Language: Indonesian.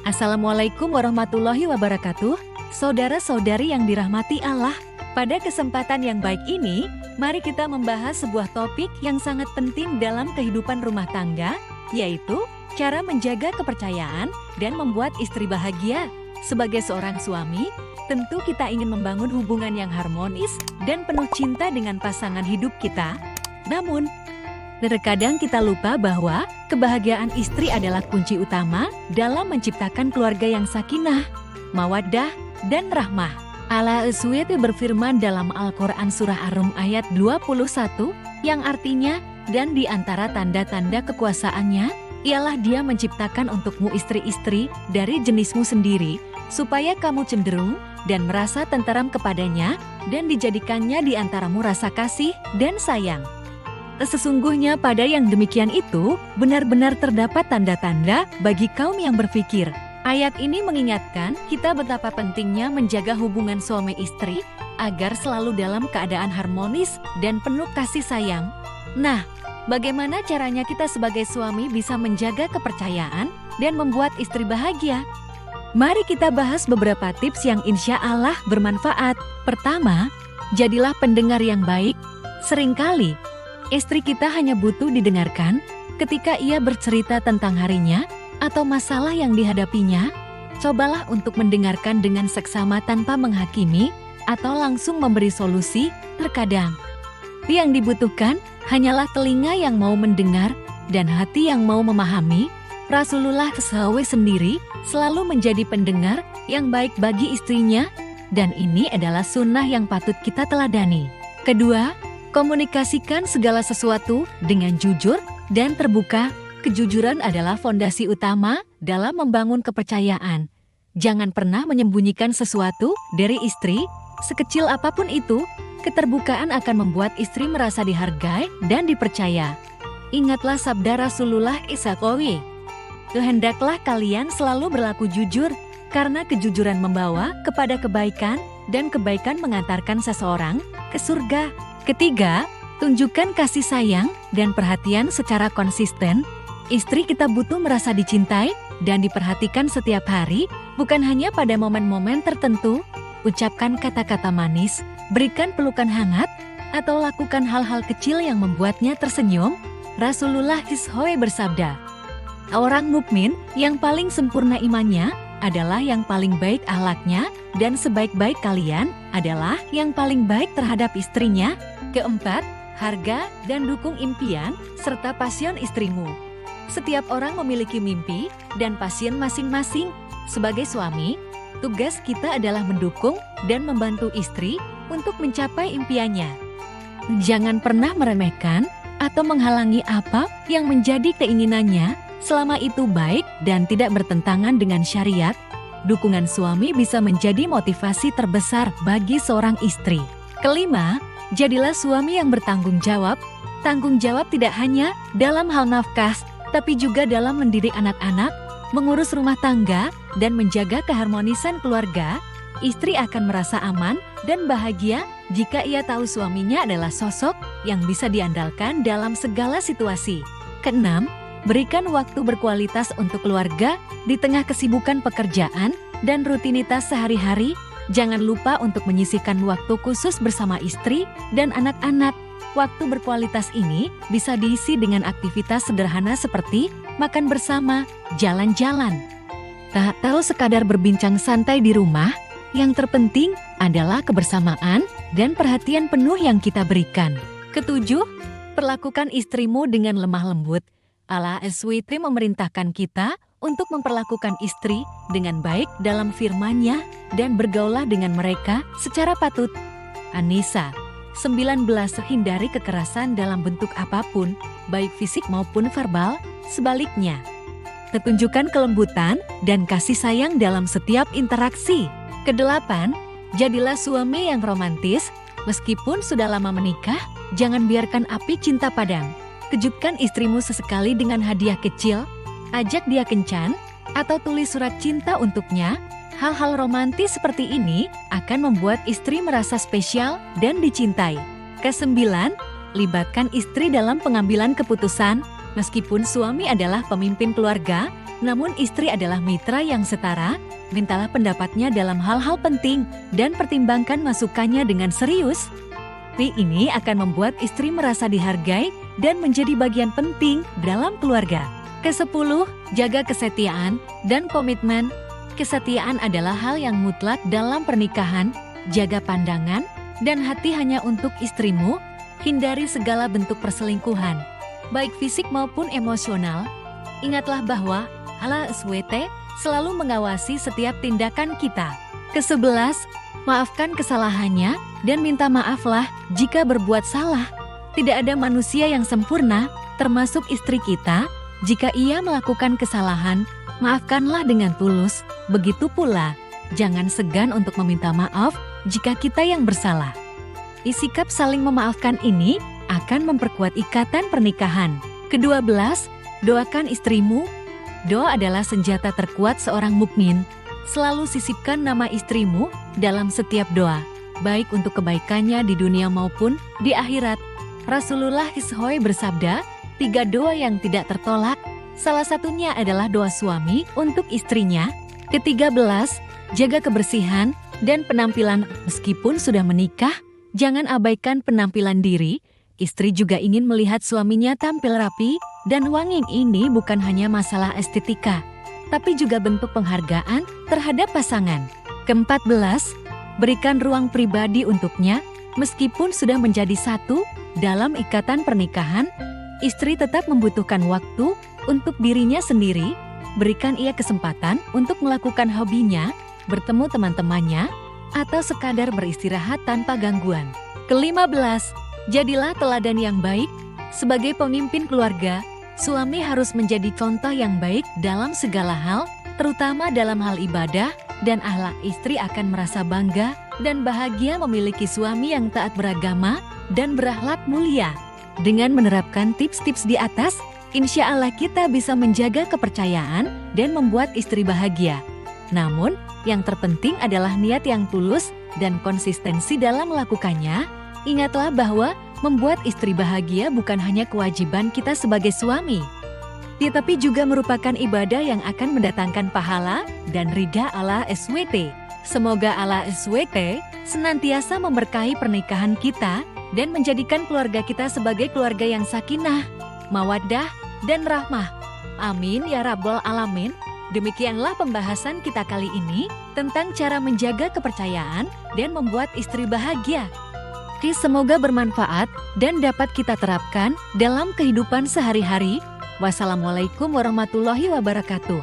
Assalamualaikum warahmatullahi wabarakatuh, saudara-saudari yang dirahmati Allah. Pada kesempatan yang baik ini, mari kita membahas sebuah topik yang sangat penting dalam kehidupan rumah tangga, yaitu cara menjaga kepercayaan dan membuat istri bahagia. Sebagai seorang suami, tentu kita ingin membangun hubungan yang harmonis dan penuh cinta dengan pasangan hidup kita. Namun, terkadang kita lupa bahwa kebahagiaan istri adalah kunci utama dalam menciptakan keluarga yang sakinah, mawaddah, dan rahmah. Allah SWT berfirman dalam Al-Quran Surah Ar-Rum ayat 21, yang artinya, dan di antara tanda-tanda kekuasaannya, ialah Dia menciptakan untukmu istri-istri dari jenismu sendiri, supaya kamu cenderung dan merasa tenteram kepadanya, dan dijadikannya di antaramu rasa kasih dan sayang. Sesungguhnya pada yang demikian itu, benar-benar terdapat tanda-tanda bagi kaum yang berpikir. Ayat ini mengingatkan kita betapa pentingnya menjaga hubungan suami istri agar selalu dalam keadaan harmonis dan penuh kasih sayang. Nah, bagaimana caranya kita sebagai suami bisa menjaga kepercayaan dan membuat istri bahagia? Mari kita bahas beberapa tips yang insya Allah bermanfaat. Pertama, jadilah pendengar yang baik. Seringkali, istri kita hanya butuh didengarkan ketika ia bercerita tentang harinya atau masalah yang dihadapinya. Cobalah untuk mendengarkan dengan seksama tanpa menghakimi atau langsung memberi solusi. Terkadang, yang dibutuhkan hanyalah telinga yang mau mendengar dan hati yang mau memahami. Rasulullah SAW sendiri selalu menjadi pendengar yang baik bagi istrinya, dan ini adalah sunnah yang patut kita teladani. Kedua, komunikasikan segala sesuatu dengan jujur dan terbuka. Kejujuran adalah fondasi utama dalam membangun kepercayaan. Jangan pernah menyembunyikan sesuatu dari istri, sekecil apapun itu. Keterbukaan akan membuat istri merasa dihargai dan dipercaya. Ingatlah sabda Rasulullah SAW, "Hendaklah kalian selalu berlaku jujur, karena kejujuran membawa kepada kebaikan, dan kebaikan mengantarkan seseorang ke surga." Ketiga, tunjukkan kasih sayang dan perhatian secara konsisten. Istri kita butuh merasa dicintai dan diperhatikan setiap hari, bukan hanya pada momen-momen tertentu. Ucapkan kata-kata manis, berikan pelukan hangat, atau lakukan hal-hal kecil yang membuatnya tersenyum. Rasulullah SAW bersabda, "Orang mukmin yang paling sempurna imannya adalah yang paling baik akhlaknya, dan sebaik-baik kalian adalah yang paling baik terhadap istrinya." Keempat, harga dan dukung impian serta passion istrimu. Setiap orang memiliki mimpi dan passion masing-masing. Sebagai suami, tugas kita adalah mendukung dan membantu istri untuk mencapai impiannya. Jangan pernah meremehkan atau menghalangi apa yang menjadi keinginannya selama itu baik dan tidak bertentangan dengan syariat. Dukungan suami bisa menjadi motivasi terbesar bagi seorang istri. Kelima, jadilah suami yang bertanggung jawab. Tanggung jawab tidak hanya dalam hal nafkah, tapi juga dalam mendidik anak-anak, mengurus rumah tangga, dan menjaga keharmonisan keluarga. Istri akan merasa aman dan bahagia jika ia tahu suaminya adalah sosok yang bisa diandalkan dalam segala situasi. Keenam, berikan waktu berkualitas untuk keluarga di tengah kesibukan pekerjaan dan rutinitas sehari-hari. Jangan lupa untuk menyisihkan waktu khusus bersama istri dan anak-anak. Waktu berkualitas ini bisa diisi dengan aktivitas sederhana seperti makan bersama, jalan-jalan. Tak tahu sekadar berbincang santai di rumah, yang terpenting adalah kebersamaan dan perhatian penuh yang kita berikan. Ketujuh, perlakukan istrimu dengan lemah lembut. Allah SWT memerintahkan kita untuk memperlakukan istri dengan baik dalam firman-Nya dan bergaulah dengan mereka secara patut. An-Nisa 19. Hindari kekerasan dalam bentuk apapun, baik fisik maupun verbal. Sebaliknya, tunjukkan kelembutan dan kasih sayang dalam setiap interaksi. Kedelapan, jadilah suami yang romantis. Meskipun sudah lama menikah, jangan biarkan api cinta padam. Kejutkan istrimu sesekali dengan hadiah kecil, ajak dia kencan, atau tulis surat cinta untuknya. Hal-hal romantis seperti ini akan membuat istri merasa spesial dan dicintai. Kesembilan, libatkan istri dalam pengambilan keputusan. Meskipun suami adalah pemimpin keluarga, namun istri adalah mitra yang setara. Mintalah pendapatnya dalam hal-hal penting dan pertimbangkan masukannya dengan serius. Ini akan membuat istri merasa dihargai dan menjadi bagian penting dalam keluarga. Ke-10, jaga kesetiaan dan komitmen. Kesetiaan adalah hal yang mutlak dalam pernikahan. Jaga pandangan dan hati hanya untuk istrimu. Hindari segala bentuk perselingkuhan, baik fisik maupun emosional. Ingatlah bahwa Allah SWT selalu mengawasi setiap tindakan kita. Ke-11, maafkan kesalahannya dan minta maaflah jika berbuat salah. Tidak ada manusia yang sempurna, termasuk istri kita. Jika ia melakukan kesalahan, maafkanlah dengan tulus. Begitu pula, jangan segan untuk meminta maaf jika kita yang bersalah. Sikap saling memaafkan ini akan memperkuat ikatan pernikahan. Ke-12, doakan istrimu. Doa adalah senjata terkuat seorang mukmin. Selalu sisipkan nama istrimu dalam setiap doa, baik untuk kebaikannya di dunia maupun di akhirat. Rasulullah SAW bersabda, 3 doa yang tidak tertolak, salah satunya adalah doa suami untuk istrinya. Ke-13, jaga kebersihan dan penampilan. Meskipun sudah menikah, jangan abaikan penampilan diri. Istri juga ingin melihat suaminya tampil rapi dan wangi. Ini bukan hanya masalah estetika, tapi juga bentuk penghargaan terhadap pasangan. Ke-14, berikan ruang pribadi untuknya. Meskipun sudah menjadi satu dalam ikatan pernikahan, istri tetap membutuhkan waktu untuk dirinya sendiri. Berikan ia kesempatan untuk melakukan hobinya, bertemu teman-temannya, atau sekadar beristirahat tanpa gangguan. Ke-15, jadilah teladan yang baik. Sebagai pemimpin keluarga, suami harus menjadi contoh yang baik dalam segala hal, terutama dalam hal ibadah dan akhlak. Istri akan merasa bangga dan bahagia memiliki suami yang taat beragama dan berakhlak mulia. Dengan menerapkan tips-tips di atas, insya Allah kita bisa menjaga kepercayaan dan membuat istri bahagia. Namun, yang terpenting adalah niat yang tulus dan konsistensi dalam melakukannya. Ingatlah bahwa membuat istri bahagia bukan hanya kewajiban kita sebagai suami, tetapi juga merupakan ibadah yang akan mendatangkan pahala dan ridha Allah SWT. Semoga Allah SWT senantiasa memberkahi pernikahan kita dan menjadikan keluarga kita sebagai keluarga yang sakinah, mawaddah, dan rahmah. Amin ya rabbal alamin. Demikianlah pembahasan kita kali ini tentang cara menjaga kepercayaan dan membuat istri bahagia. Semoga bermanfaat dan dapat kita terapkan dalam kehidupan sehari-hari. Wassalamualaikum warahmatullahi wabarakatuh.